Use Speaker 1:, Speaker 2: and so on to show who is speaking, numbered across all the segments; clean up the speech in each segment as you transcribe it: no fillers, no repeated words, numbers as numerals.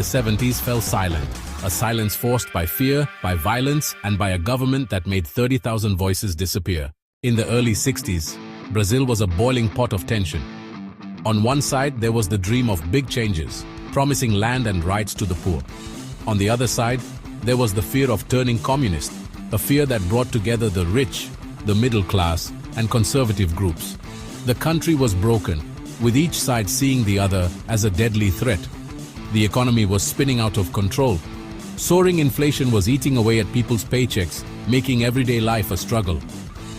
Speaker 1: 70s fell silent, a silence forced by fear, by violence, and by a government that made 30,000 voices disappear. In the early 60s, Brazil was a boiling pot of tension. On one side, there was the dream of big changes, promising land and rights to the poor. On the other side, there was the fear of turning communist, a fear that brought together the rich, the middle class, and conservative groups. The country was broken, with each side seeing the other as a deadly threat. The economy was spinning out of control. Soaring inflation was eating away at people's paychecks, making everyday life a struggle.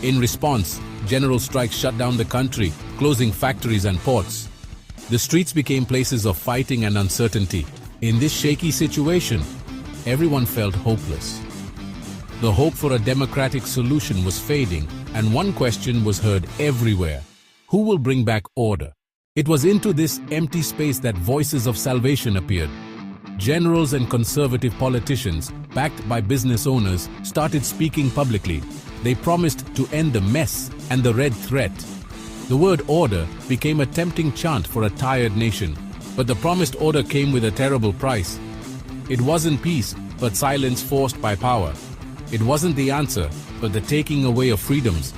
Speaker 1: In response, general strikes shut down the country, closing factories and ports. The streets became places of fighting and uncertainty. In this shaky situation, everyone felt hopeless. The hope for a democratic solution was fading, and one question was heard everywhere: who will bring back order? It was into this empty space that voices of salvation appeared. Generals and conservative politicians, backed by business owners, started speaking publicly. They promised to end the mess and the red threat. The word order became a tempting chant for a tired nation, but the promised order came with a terrible price. It wasn't peace, but silence forced by power. It wasn't the answer, but the taking away of freedoms.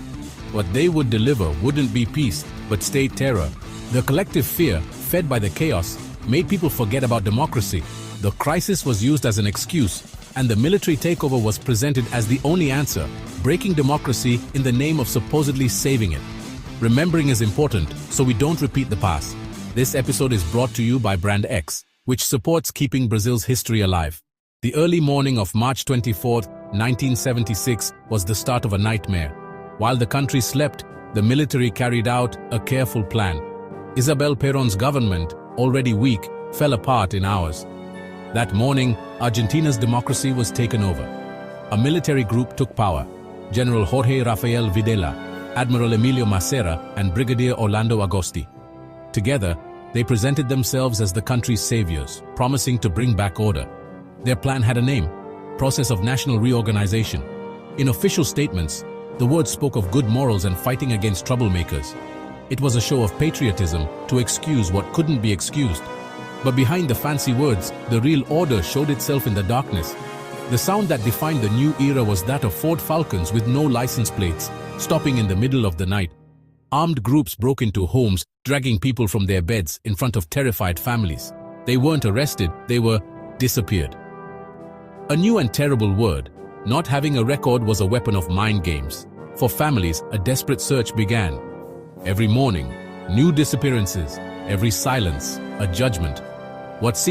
Speaker 1: What they would deliver wouldn't be peace, but state terror. The collective fear, fed by the chaos, made people forget about democracy. The crisis was used as an excuse, and the military takeover was presented as the only answer, breaking democracy in the name of supposedly saving it. Remembering is important, so we don't repeat the past. This episode is brought to you by Brand X, which supports keeping Brazil's history alive. The early morning of March 24, 1976 was the start of a nightmare. While the country slept, the military carried out a careful plan. Isabel Perón's government, already weak, fell apart in hours. That morning, Argentina's democracy was taken over. A military group took power. General Jorge Rafael Videla, Admiral Emilio Macera, and Brigadier Orlando Agosti. Together, they presented themselves as the country's saviors, promising to bring back order. Their plan had a name: Process of National Reorganization. In official statements, the words spoke of good morals and fighting against troublemakers. It was a show of patriotism to excuse what couldn't be excused. But behind the fancy words, the real order showed itself in the darkness. The sound that defined the new era was that of Ford Falcons with no license plates, stopping in the middle of the night. Armed groups broke into homes, dragging people from their beds in front of terrified families. They weren't arrested, they were disappeared. A new and terrible word. Not having a record was a weapon of mind games. For families, a desperate search began. Every morning, new disappearances. Every silence, a judgment. What